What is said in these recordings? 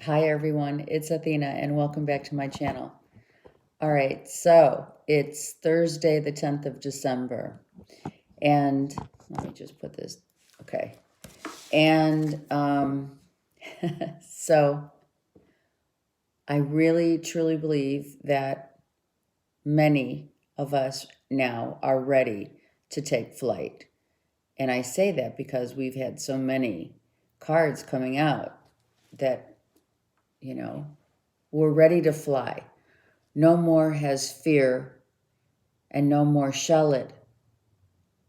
Hi everyone, it's Athena and welcome back to my channel. All right, so it's Thursday the 10th of December and let me just put this, okay. And so I really truly believe that many of us now are ready to take flight. And I say that because we've had so many cards coming out that, we're ready to fly. No more has fear, and no more shall it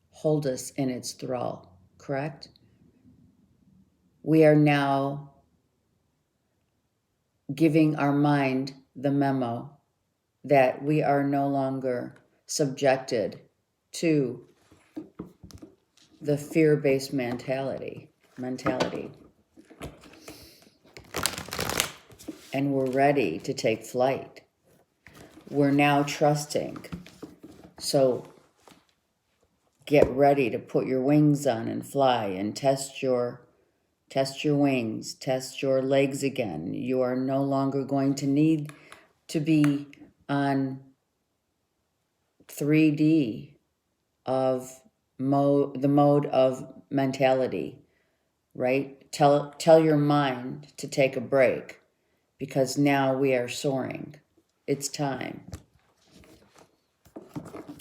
hold us in its thrall, correct? We are now giving our mind the memo that we are no longer subjected to the fear-based mentality. And we're ready to take flight. We're now trusting. So get ready to put your wings on and fly and test your wings, test your legs again. You are no longer going to need to be on 3D of the mode of mentality, right? Tell your mind to take a break because now we are soaring. It's time.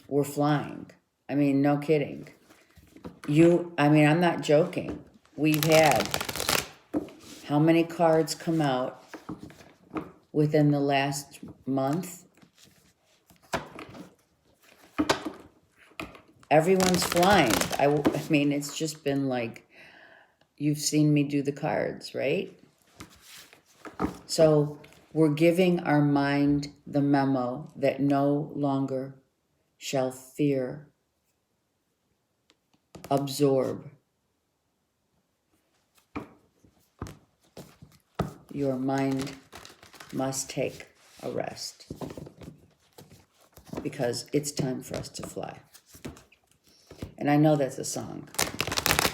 We're flying. I mean, no kidding. I'm not joking. We've had how many cards come out within the last month? Everyone's flying. I mean, it's just been like, you've seen me do the cards, right? So we're giving our mind the memo that no longer shall fear absorb your mind. Must take a rest because it's time for us to fly. And I know that's a song,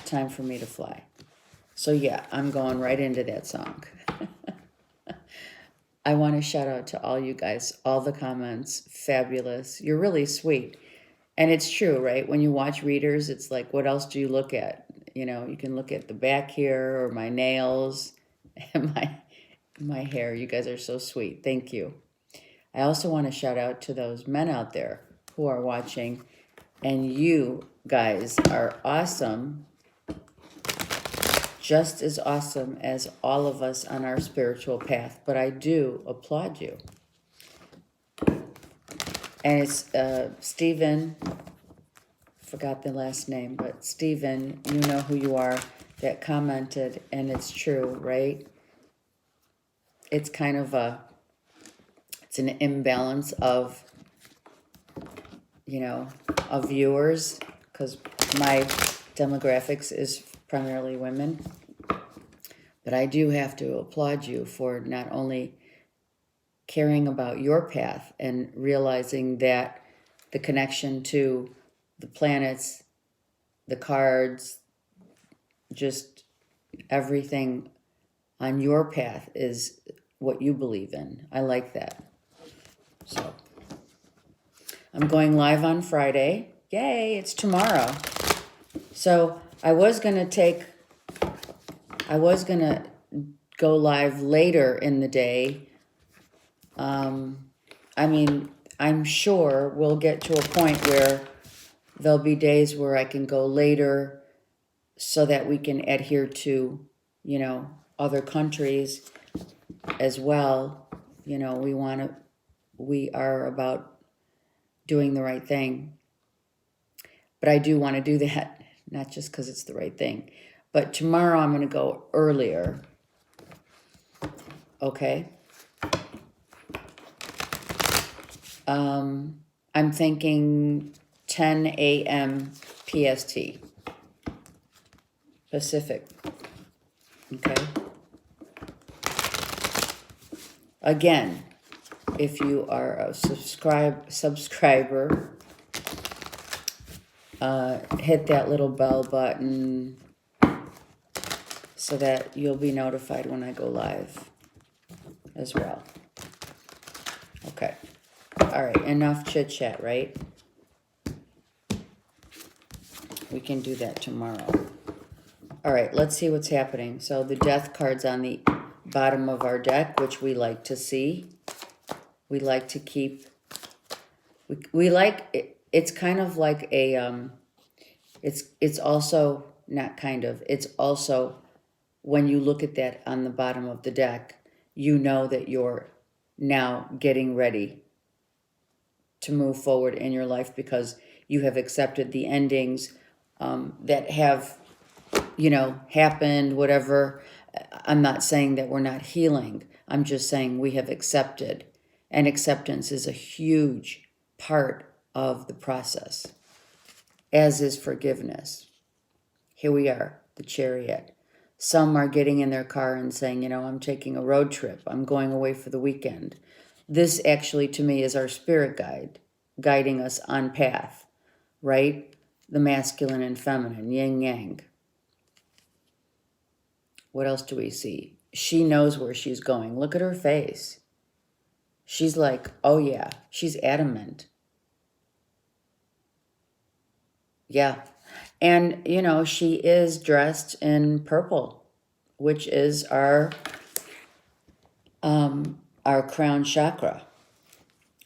Time for Me to Fly. So yeah, I'm going right into that song. I want to shout out to all you guys, all the comments, fabulous. You're really sweet. And it's true, right? When you watch readers, it's like, what else do you look at? You can look at the back here or my nails and my hair. You guys are so sweet. Thank you. I also want to shout out to those men out there who are watching, and you guys are awesome, just as awesome as all of us on our spiritual path, but I do applaud you. And it's Stephen, forgot the last name, but Stephen, you know who you are, that commented, and it's true, right? It's kind of it's an imbalance of, of viewers, because my demographics is primarily women. But I do have to applaud you for not only caring about your path and realizing that the connection to the planets, the cards, just everything on your path is what you believe in. I like that. So I'm going live on Friday. Yay, it's tomorrow. So I was going to go live later in the day. I'm sure we'll get to a point where there'll be days where I can go later so that we can adhere to, other countries as well. We are about doing the right thing. But I do want to do that, not just because it's the right thing. But tomorrow I'm going to go earlier. Okay? I'm thinking 10 a.m. PST. Pacific. Okay? Again, if you are a subscriber, hit that little bell button so that you'll be notified when I go live. as well. Okay. All right, enough chit chat, right? We can do that tomorrow. All right, let's see what's happening. So the death card's on the bottom of our deck, which we like to see. We like to keep, we like, it's kind of like a, it's also, not kind of, it's also, when you look at that on the bottom of the deck, you know that you're now getting ready to move forward in your life because you have accepted the endings that have, happened, whatever. I'm not saying that we're not healing. I'm just saying we have accepted. And acceptance is a huge part of the process, as is forgiveness. Here we are, the Chariot. Some are getting in their car and saying, I'm taking a road trip. I'm going away for the weekend. This actually, to me, is our spirit guide, guiding us on path, right? The masculine and feminine, yin yang. What else do we see? She knows where she's going. Look at her face. She's like, oh yeah, she's adamant. Yeah. And, she is dressed in purple, which is our crown chakra,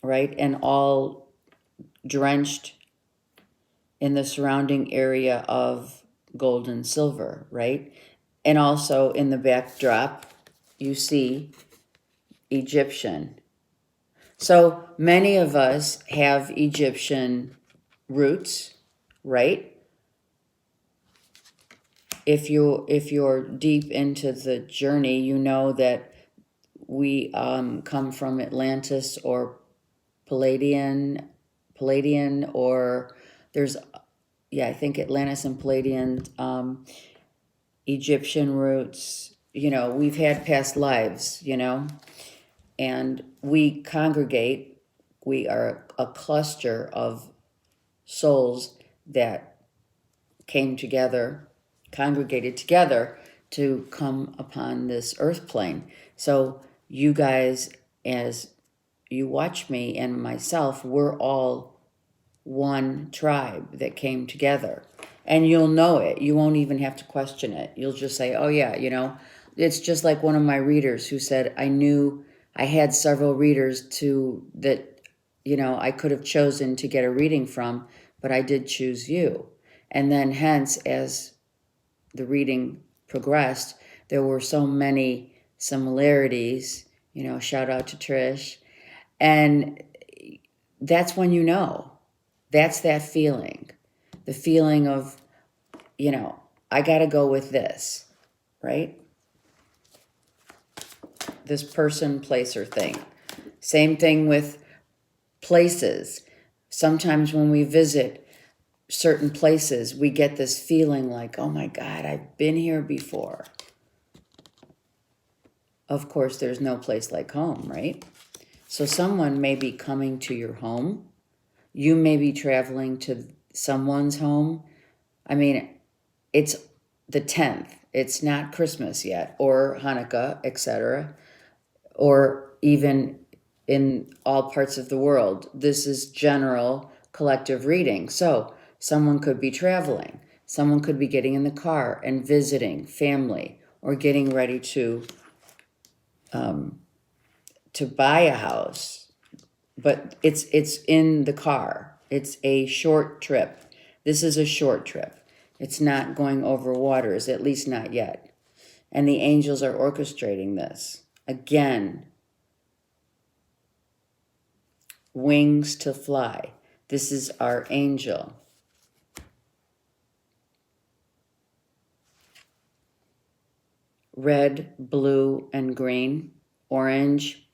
right? And all drenched in the surrounding area of gold and silver, right? And also in the backdrop, you see Egyptian. So many of us have Egyptian roots, right? If you're deep into the journey, you know that we come from Atlantis or Palladian, or there's, I think Atlantis and Palladian, Egyptian roots. We've had past lives, and we congregate. We are a cluster of souls that came together, congregated together to come upon this earth plane. So you guys, as you watch me and myself, we're all one tribe that came together. And you'll know it. You won't even have to question it. You'll just say, oh yeah, it's just like one of my readers who said, I knew I had several readers that I could have chosen to get a reading from, but I did choose you. And then hence, as the reading progressed, there were so many similarities, shout out to Trish. And that's when that's that feeling, the feeling of, I got to go with this, right? This person, place, or thing. Same thing with places. Sometimes when we visit certain places, we get this feeling like, oh my God, I've been here before. Of course, there's no place like home, right? So someone may be coming to your home. You may be traveling to someone's home. I mean, it's the 10th. It's not Christmas yet, or Hanukkah, etc., or even in all parts of the world. This is general collective reading. So someone could be traveling. Someone could be getting in the car and visiting family, or getting ready to buy a house. But it's in the car. It's a short trip. This is a short trip. It's not going over waters, at least not yet. And the angels are orchestrating this. Again, wings to fly. This is our angel. Red, blue, and green, orange,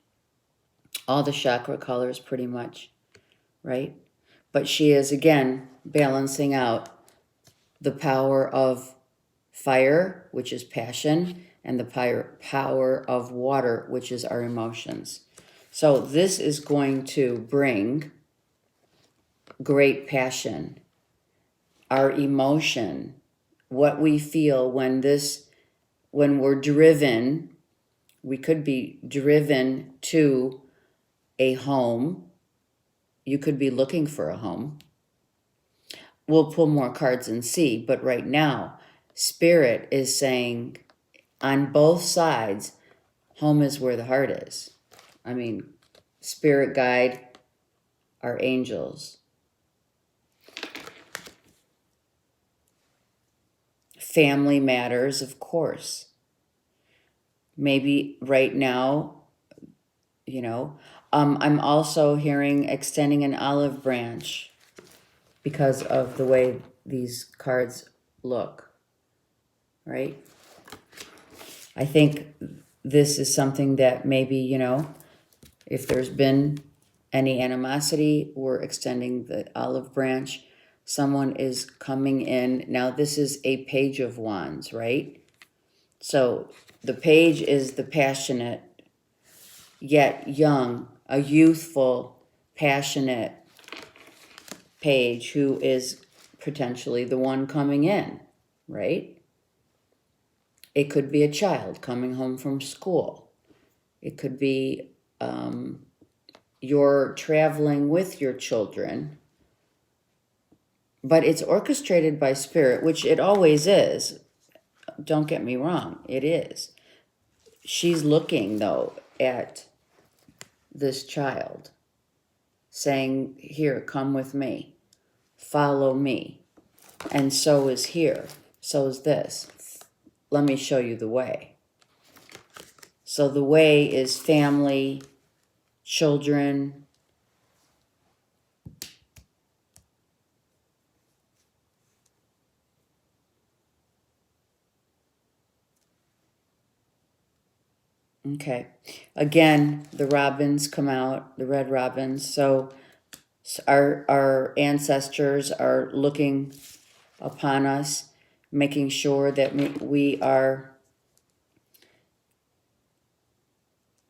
all the chakra colors pretty much, right? But she is, again, balancing out the power of fire, which is passion, and the power of water, which is our emotions. So this is going to bring great passion, our emotion, what we feel when we're driven We could be driven to a home. You could be looking for a home. We'll pull more cards and see, but right now, Spirit is saying on both sides, home is where the heart is. I mean, Spirit guide, our angels. Family matters, of course. Maybe right now, I'm also hearing extending an olive branch because of the way these cards look, right? I think this is something that maybe, if there's been any animosity, we're extending the olive branch. Someone is coming in. Now, this is a Page of Wands, right? So the page is the passionate, yet young, a youthful, passionate page who is potentially the one coming in, right? It could be a child coming home from school. It could be you're traveling with your children, but it's orchestrated by Spirit, which it always is. Don't get me wrong, it is. She's looking, though, at this child, saying, here, come with me, follow me. And so is here, so is this. Let me show you the way. So the way is family, children. Okay. Again, the robins come out, the red robins. So our ancestors are looking upon us, making sure that we are,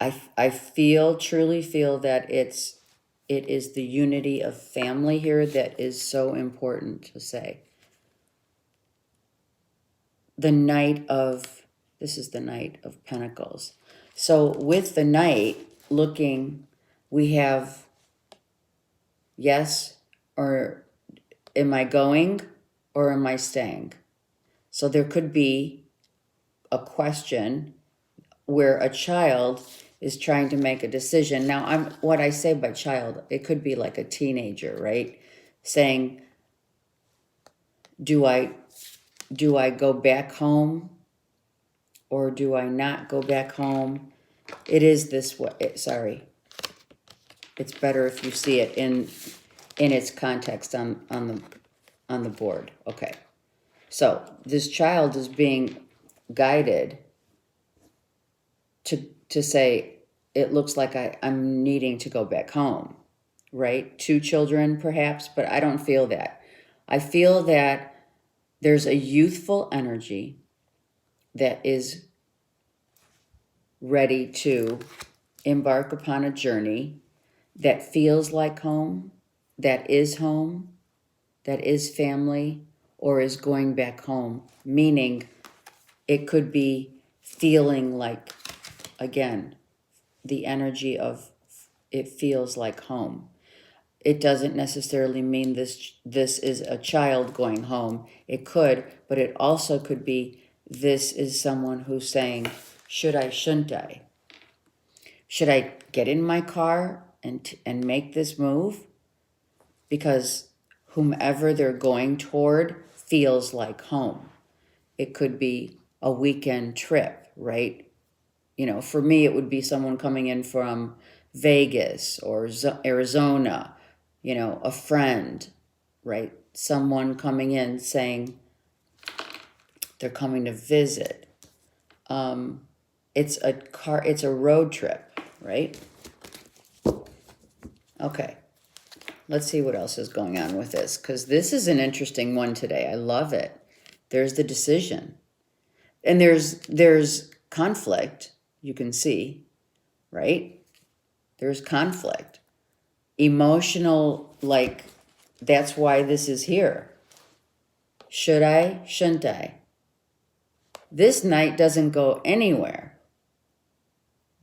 I truly feel that it is the unity of family here that is so important to say. This is the Knight of Pentacles. So with the Knight looking, we have yes, or am I going or am I staying? So there could be a question where a child is trying to make a decision. Now, what I say by child, it could be like a teenager, right? Saying, do I go back home or do I not go back home? It is this way. Sorry. It's better if you see it in its context on the board. Okay. So this child is being guided to say, it looks like I'm needing to go back home, right? 2 children perhaps, but I don't feel that. I feel that there's a youthful energy that is ready to embark upon a journey that feels like home, that is family, or is going back home, meaning it could be feeling like, again, the energy of it feels like home. It doesn't necessarily mean this is a child going home. It could, but it also could be this is someone who's saying, should I, shouldn't I? Should I get in my car and make this move? Because whomever they're going toward feels like home. It could be a weekend trip, right? For me, it would be someone coming in from Vegas or Arizona, a friend, right? Someone coming in saying they're coming to visit. It's a road trip, right? Okay. Let's see what else is going on with this, because this is an interesting one today. I love it. There's the decision. And there's conflict, you can see, right? There's conflict. Emotional, like, that's why this is here. Should I? Shouldn't I? This Knight doesn't go anywhere.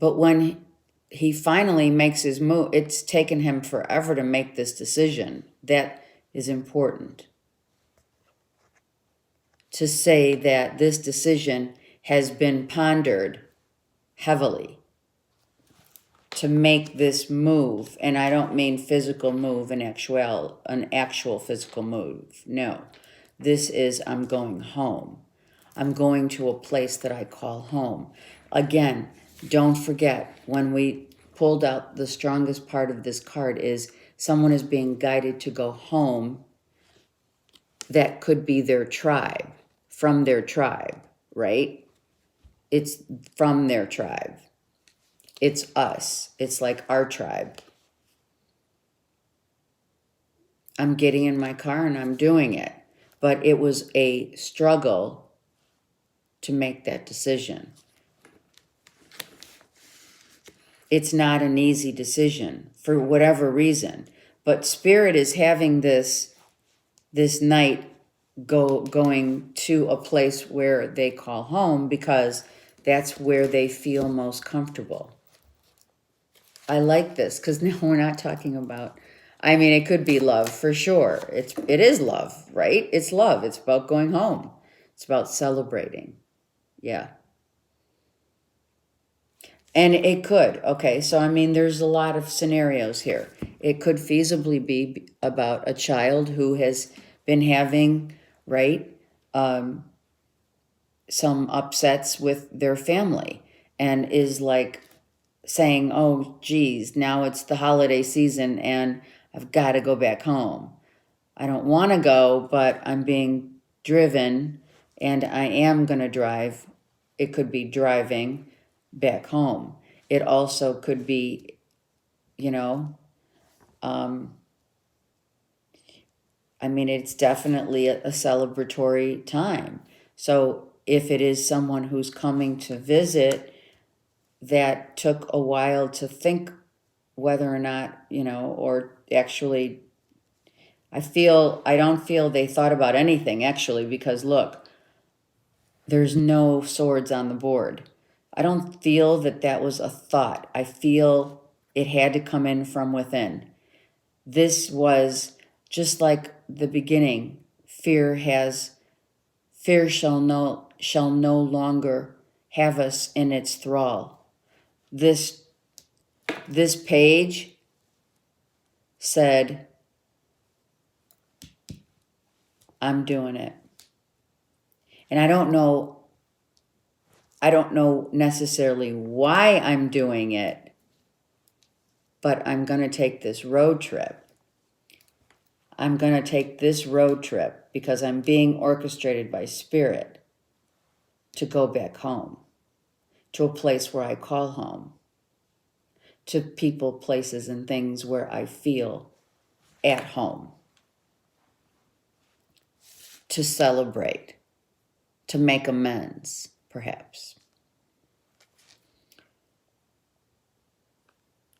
But when he finally makes his move, it's taken him forever to make this decision. That is important. To say that this decision has been pondered heavily to make this move, and I don't mean physical move, an actual physical move. No, this is I'm going home. I'm going to a place that I call home. Again, don't forget, when we pulled out the strongest part of this card is someone is being guided to go home. That could be their tribe, from their tribe, right? It's from their tribe. It's us. It's like our tribe. I'm getting in my car and I'm doing it. But it was a struggle to make that decision. It's not an easy decision for whatever reason. But Spirit is having this night going to a place where they call home because that's where they feel most comfortable. I like this because now we're not talking about, I mean, it could be love for sure. It is love, right? It's love. It's about going home. It's about celebrating. Yeah. And it could, okay, so I mean, there's a lot of scenarios here. It could feasibly be about a child who has been having, right, some upsets with their family and is like saying, oh, geez, now it's the holiday season and I've got to go back home. I don't want to go, but I'm being driven and I am going to drive. It could be driving back home. It also could be, you know, I mean, it's definitely a celebratory time. So if it is someone who's coming to visit that took a while to think whether or not, you know, or actually, I don't feel they thought about anything actually, because look, there's no swords on the board. I don't feel that was a thought. I feel it had to come in from within. This was just like the beginning. Fear shall no longer have us in its thrall. This page said, I'm doing it. And I don't know necessarily why I'm doing it, but I'm going to take this road trip. I'm going to take this road trip because I'm being orchestrated by Spirit to go back home, to a place where I call home, to people, places, and things where I feel at home, to celebrate, to make amends, perhaps.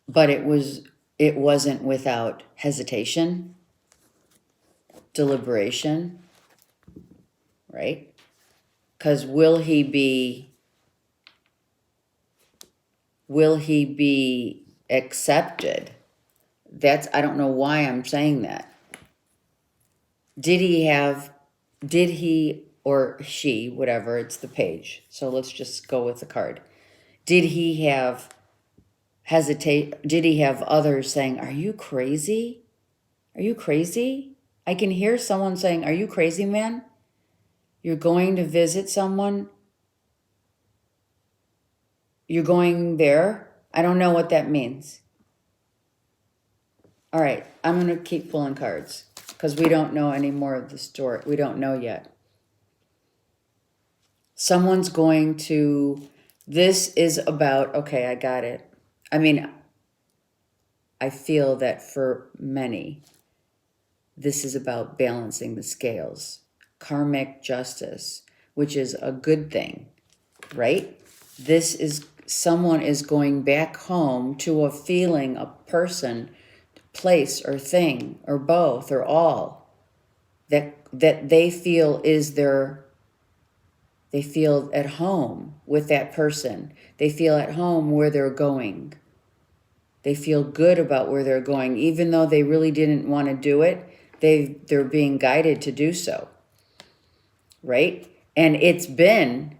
But it wasn't without hesitation, deliberation, right? Because will he be accepted? I don't know why I'm saying that. Did he or she, whatever, it's the page. So let's just go with the card. Did he have others saying, are you crazy? Are you crazy? I can hear someone saying, are you crazy, man? You're going to visit someone? You're going there? I don't know what that means. All right, I'm going to keep pulling cards because we don't know any more of the story. We don't know yet. Someone's going to, this is about, okay, I got it. I mean, I feel that for many, this is about balancing the scales. Karmic justice, which is a good thing, right? Someone is going back home to a feeling, a person, place, or thing, or both, or all, that they feel is their They feel at home with that person. They feel at home where they're going. They feel good about where they're going, even though they really didn't want to do it. They're being guided to do so, right? And it's been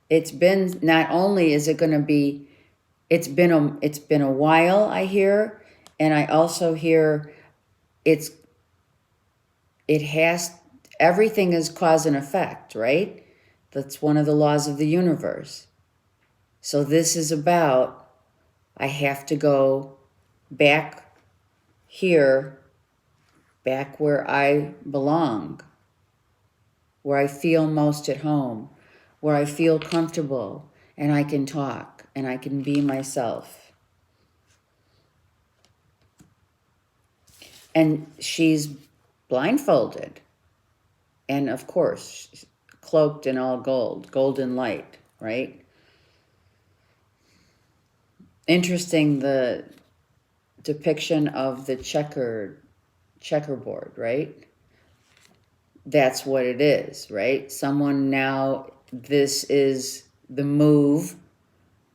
not only is it going to be, it's been a while, I hear, and I also hear everything is cause and effect, right? That's one of the laws of the universe. So this is about, I have to go back here, back where I belong, where I feel most at home, where I feel comfortable, and I can talk, and I can be myself. And she's blindfolded, and of course, cloaked in all gold, golden light, right? Interesting, the depiction of the checkerboard, right? That's what it is, right? Someone now, this is the move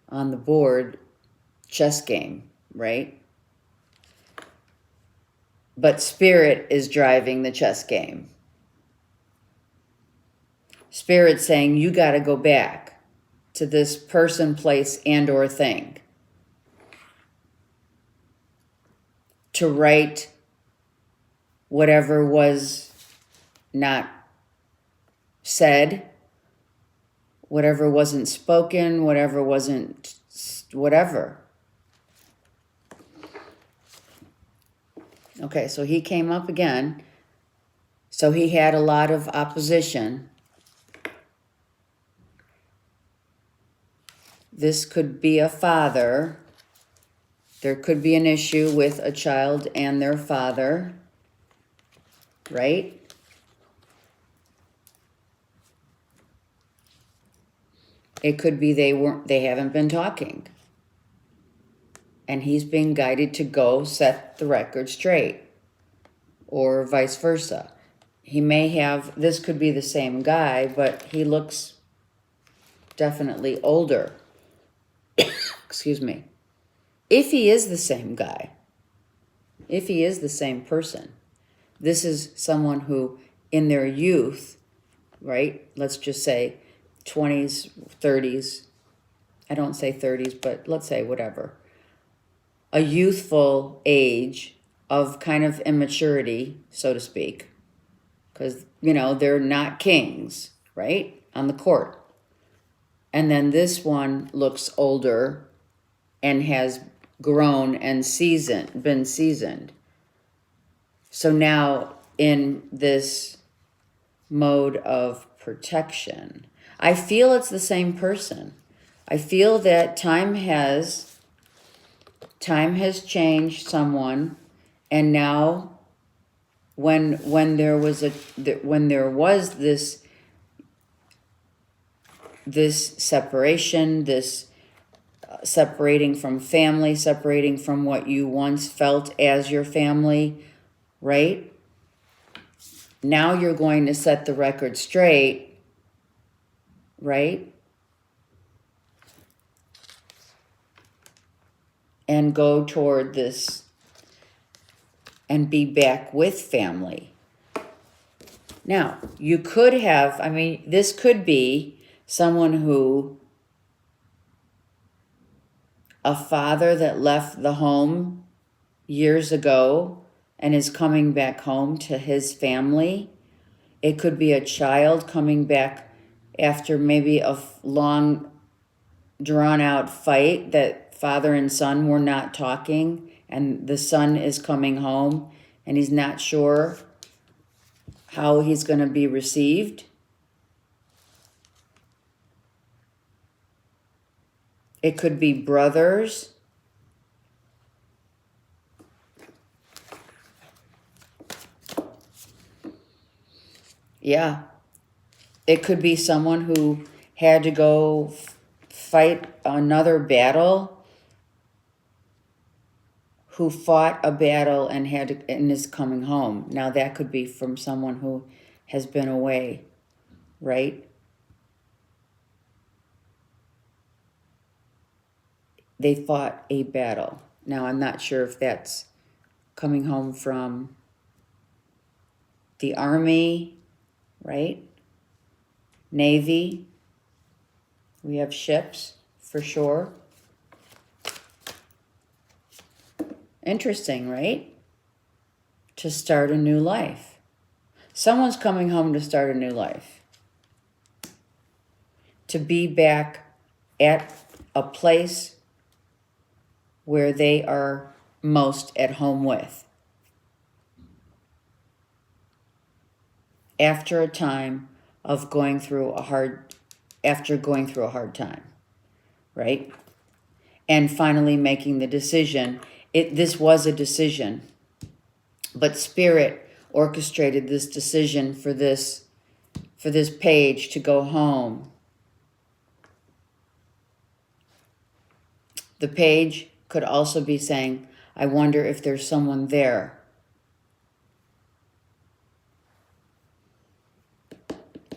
on the board, chess game, right? But spirit is driving the chess game. Spirit saying, you got to go back to this person, place, and or thing to right whatever was not said, whatever wasn't spoken, whatever wasn't, whatever. Okay, so he came up again. So he had a lot of opposition. This could be a father. There could be an issue with a child and their father, right? It could be they haven't been talking. And he's being guided to go set the record straight, or vice versa. He may have, this could be the same guy, but he looks definitely older. Excuse me. If he is the same guy, if he is the same person, this is someone who in their youth, right? Let's just say 20s, 30s. I don't say 30s, but let's say whatever. A youthful age of kind of immaturity, so to speak, because, they're not kings, right, on the court. And then this one looks older and has grown and been seasoned. So now in this mode of protection, I feel it's the same person. I feel that time has changed someone, and now when there was this separation, this separating from family, separating from what you once felt as your family, right? Now you're going to set the record straight, right? And go toward this and be back with family. Now, you could have, this could be someone who, a father that left the home years ago and is coming back home to his family. It could be a child coming back after maybe a long, drawn-out fight that father and son were not talking, and the son is coming home and he's not sure how he's going to be received. It could be brothers. Yeah. It could be someone who had to go fight another battle, who fought a battle and is coming home. Now that could be from someone who has been away, right? they fought a battle. Now, I'm not sure if that's coming home from the Army, right? Navy. We have ships, for sure. Interesting, right? To start a new life. Someone's coming home to start a new life. To be back at a place where they are most at home with. After a time of going through a hard time, right? And finally making the decision. This was a decision, but Spirit orchestrated this decision for this page to go home. The page could also be saying, I wonder if there's someone there.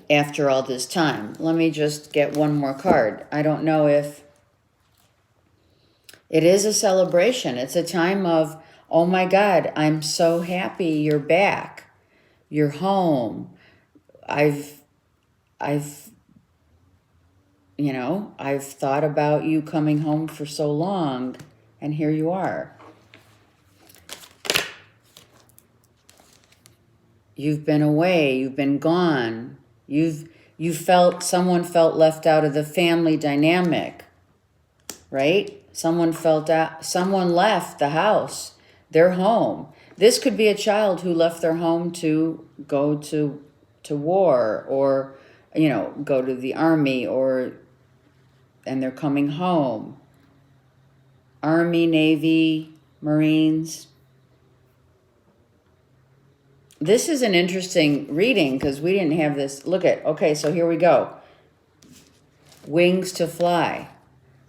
After all this time. Let me just get one more card. I don't know if it is a celebration. It's a time of, oh my God, I'm so happy you're back. You're home. I've thought about you coming home for so long, and here you are. You've been away, you've been gone. Someone felt left out of the family dynamic, right? Someone left the house, their home. This could be a child who left their home to go to war, or, go to the Army, and they're coming home. Army, Navy, Marines. This is an interesting reading because we didn't have this. Okay, so here we go. Wings to fly.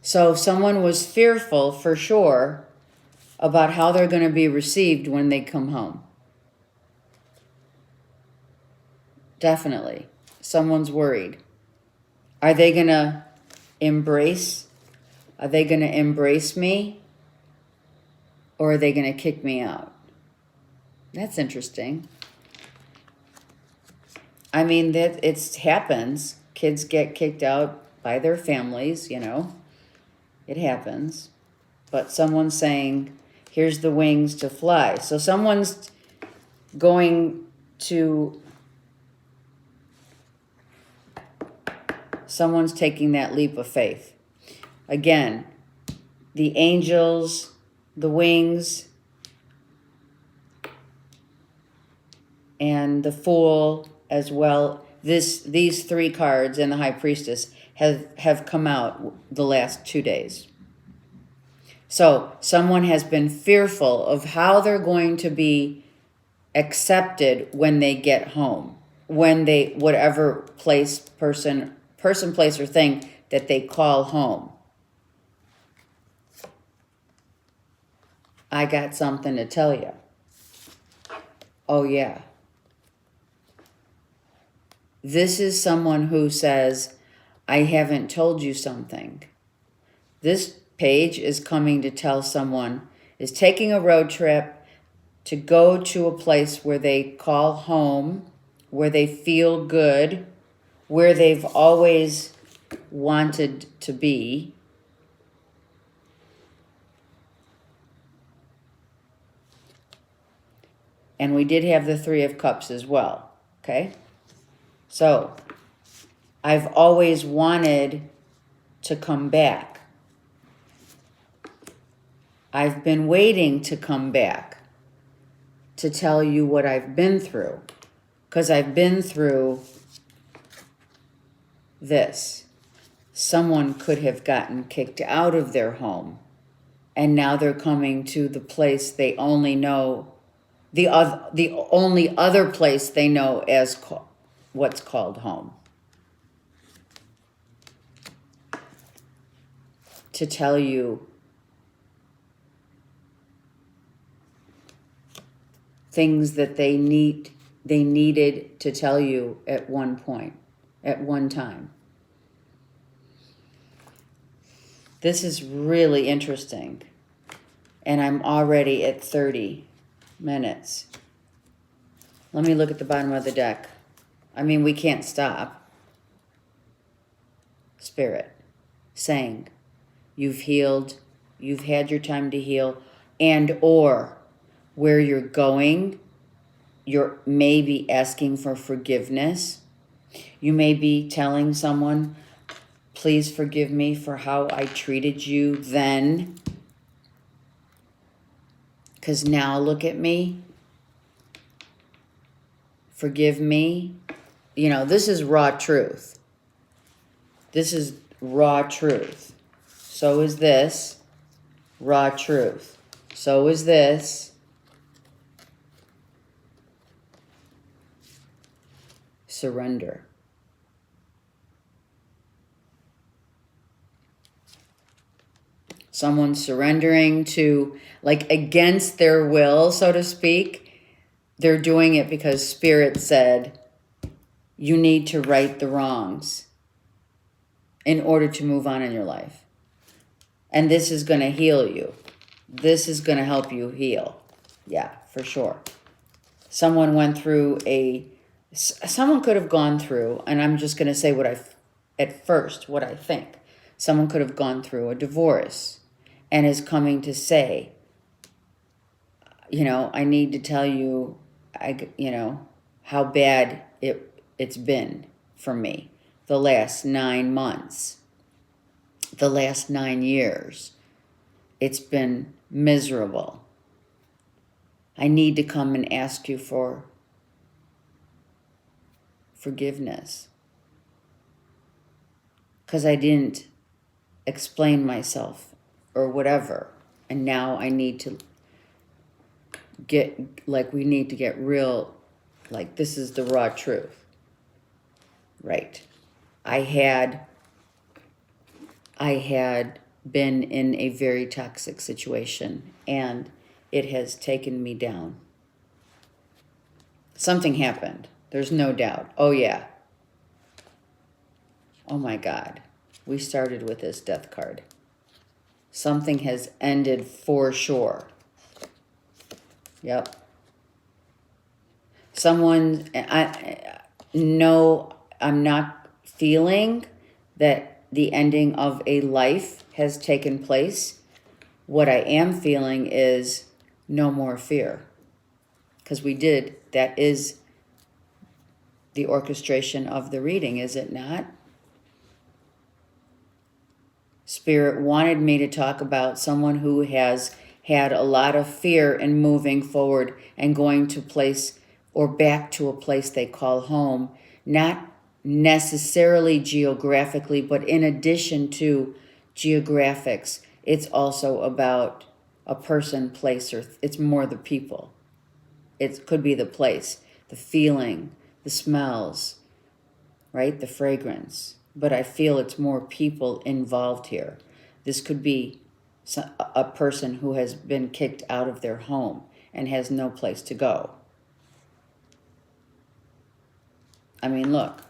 So someone was fearful for sure about how they're going to be received when they come home. Definitely. Someone's worried. Are they going to embrace? Are they going to embrace me? Or are they going to kick me out? That's interesting. I mean, that it happens. Kids get kicked out by their families, It happens. But someone's saying, here's the wings to fly. So someone's taking that leap of faith. Again, the angels, the wings, and the Fool as well. These three cards and the High Priestess have come out the last 2 days. So someone has been fearful of how they're going to be accepted when they get home, when they, whatever person, place, or thing that they call home. I got something to tell you. Oh yeah. This is someone who says, I haven't told you something. This page is coming to tell someone, is taking a road trip to go to a place where they call home, where they feel good, where they've always wanted to be. And we did have the Three of Cups as well, okay? So, I've always wanted to come back. I've been waiting to come back to tell you what I've been through. Because I've been through this. Someone could have gotten kicked out of their home, and now they're coming to the place they only know, the only other place they know as what's called home. To tell you things that they needed to tell you at one point, at one time. This is really interesting. And I'm already at 30 minutes. Let me look at the bottom of the deck. I mean, we can't stop. Spirit saying, you've healed, you've had your time to heal, and or where you're going, you're maybe asking for forgiveness. You may be telling someone, please forgive me for how I treated you then, because now look at me. Forgive me. You know, this is raw truth. This is raw truth. So is this raw truth. So is this surrender. Someone surrendering to, like, against their will, so to speak. They're doing it because Spirit said, you need to right the wrongs in order to move on in your life. And this is going to heal you. This is going to help you heal. Yeah, for sure. Someone went through someone could have gone through, and I'm just going to say what I think. Someone could have gone through a divorce and is coming to say, you know, I need to tell you, how bad it's been for me the last 9 months, the last 9 years. It's been miserable. I need to come and ask you for forgiveness because I didn't explain myself or whatever. And now I need to we need to get real, like, this is the raw truth. Right. I had been in a very toxic situation, and it has taken me down. Something happened. There's no doubt. Oh, yeah. Oh, my God. We started with this death card. Something has ended for sure. Yep. I'm not feeling that the ending of a life has taken place. What I am feeling is no more fear. Because that is the orchestration of the reading, is it not? Spirit wanted me to talk about someone who has had a lot of fear in moving forward and going to place or back to a place they call home, not necessarily geographically, but in addition to geographics, it's also about a person, place, or it's more the people. It could be the place, the feeling, the smells, right? The fragrance. But I feel it's more people involved here. This could be a person who has been kicked out of their home and has no place to go. I mean, look.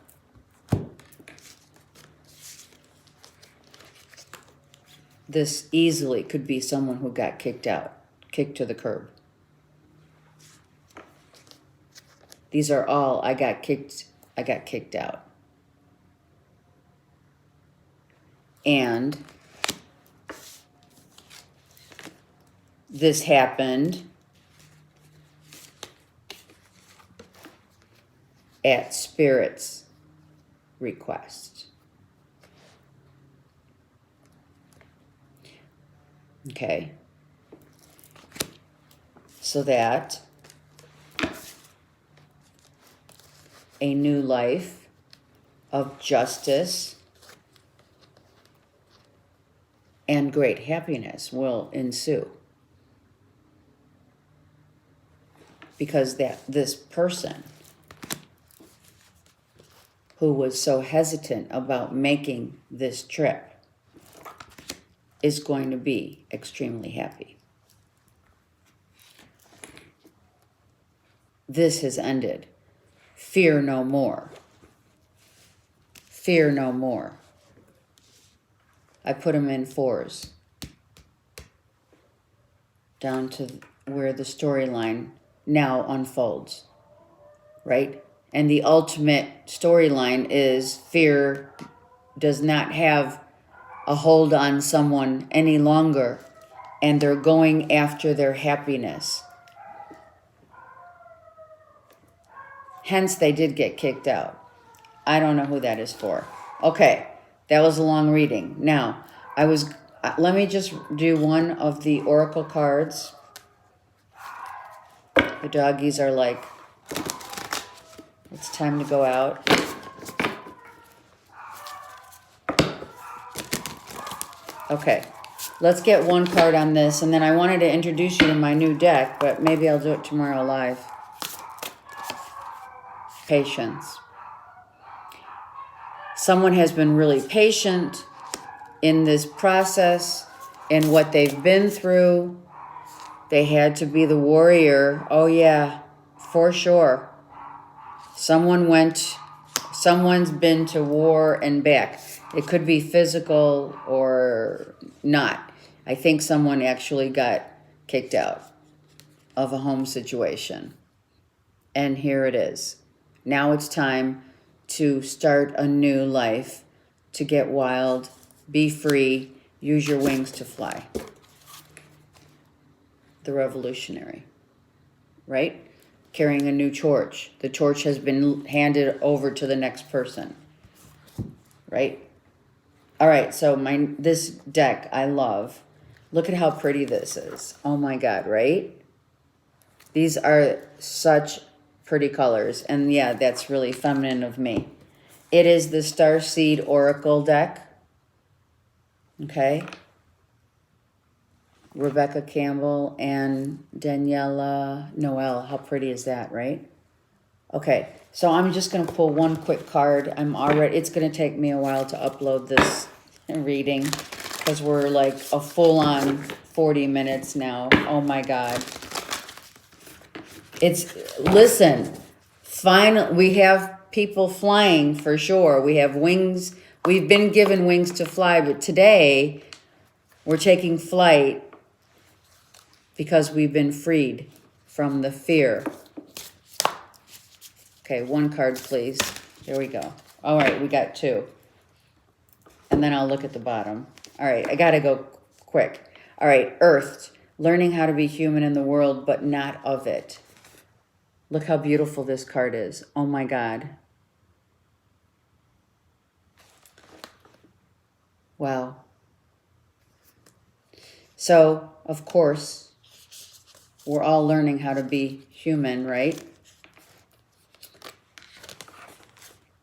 This easily could be someone who got kicked out, kicked to the curb. These are all, I got kicked out. And this happened at Spirit's request. Okay. So that a new life of justice and great happiness will ensue. Because this person who was so hesitant about making this trip is going to be extremely happy. This has ended. Fear no more. Fear no more. I put them in 4s. Down to where the storyline now unfolds, right? And the ultimate storyline is fear does not have a hold on someone any longer, and they're going after their happiness. Hence, they did get kicked out. I don't know who that is for. Okay, that was a long reading. Now, let me just do one of the oracle cards. The doggies are like, it's time to go out. Okay, let's get one card on this, and then I wanted to introduce you to my new deck, but maybe I'll do it tomorrow live. Patience. Someone has been really patient in this process, in what they've been through. They had to be the warrior. Oh yeah, for sure. Someone's been to war and back. It could be physical or not. I think someone actually got kicked out of a home situation. And here it is. Now it's time to start a new life, to get wild, be free, use your wings to fly. The revolutionary, right? Carrying a new torch. The torch has been handed over to the next person, right? All right, so this deck I love. Look at how pretty this is. Oh my God, right? These are such pretty colors. And yeah, that's really feminine of me. It is the Starseed Oracle deck. Okay. Rebecca Campbell and Daniela Noel. How pretty is that, right? Okay, so I'm just going to pull one quick card. It's going to take me a while to upload this reading because we're like a full-on 40 minutes now. Oh my God. Listen, we have people flying for sure. We have wings. We've been given wings to fly, but today we're taking flight because we've been freed from the fear. Okay, one card, please. There we go. All right, we got 2. And then I'll look at the bottom. All right, I got to go quick. All right, Earthed, learning how to be human in the world, but not of it. Look how beautiful this card is. Oh, my God. Wow. So, of course, we're all learning how to be human, right?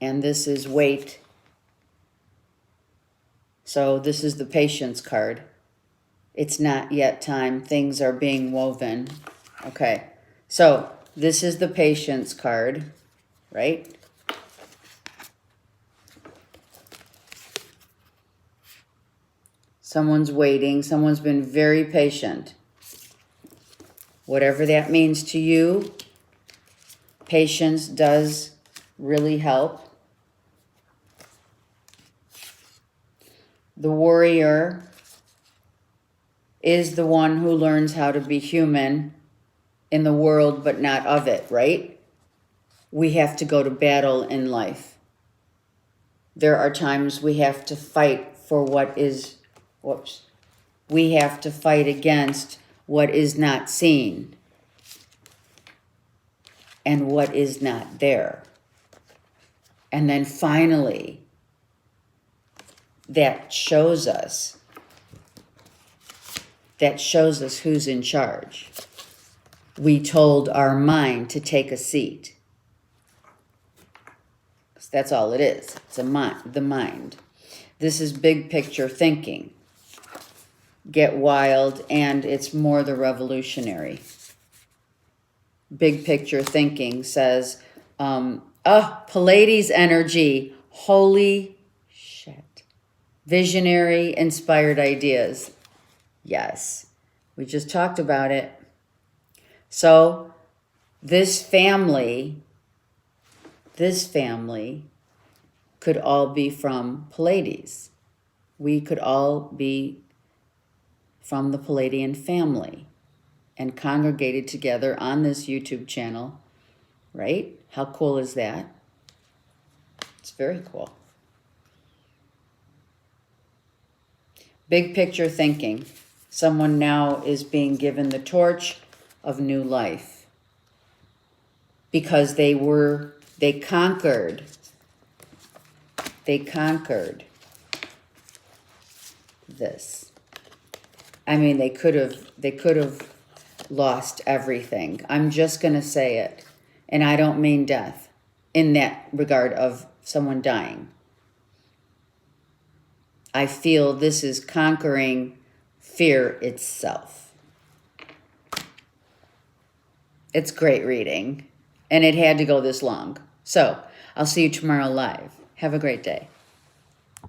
And this is weight. So this is the patience card. It's not yet time. Things are being woven. Okay. So this is the patience card, right? Someone's waiting. Someone's been very patient. Whatever that means to you, patience does really help. The warrior is the one who learns how to be human in the world, but not of it, right? We have to go to battle in life. There are times we have to fight for we have to fight against what is not seen and what is not there. And then finally, that shows us who's in charge. We told our mind to take a seat. That's all it is. It's the mind. This is big picture thinking. Get wild, and it's more the revolutionary. Big picture thinking says, Pleiades energy, holy shit. Visionary, inspired ideas. Yes, we just talked about it. So this family could all be from Pleiades. we could all be from the Palladian family and congregated together on this YouTube channel, right? How cool is that? It's very cool. Big picture thinking. Someone now is being given the torch of new life because they conquered this. I mean, they could have lost everything. I'm just going to say it. And I don't mean death in that regard of someone dying. I feel this is conquering fear itself. It's great reading. And it had to go this long. So, I'll see you tomorrow live. Have a great day.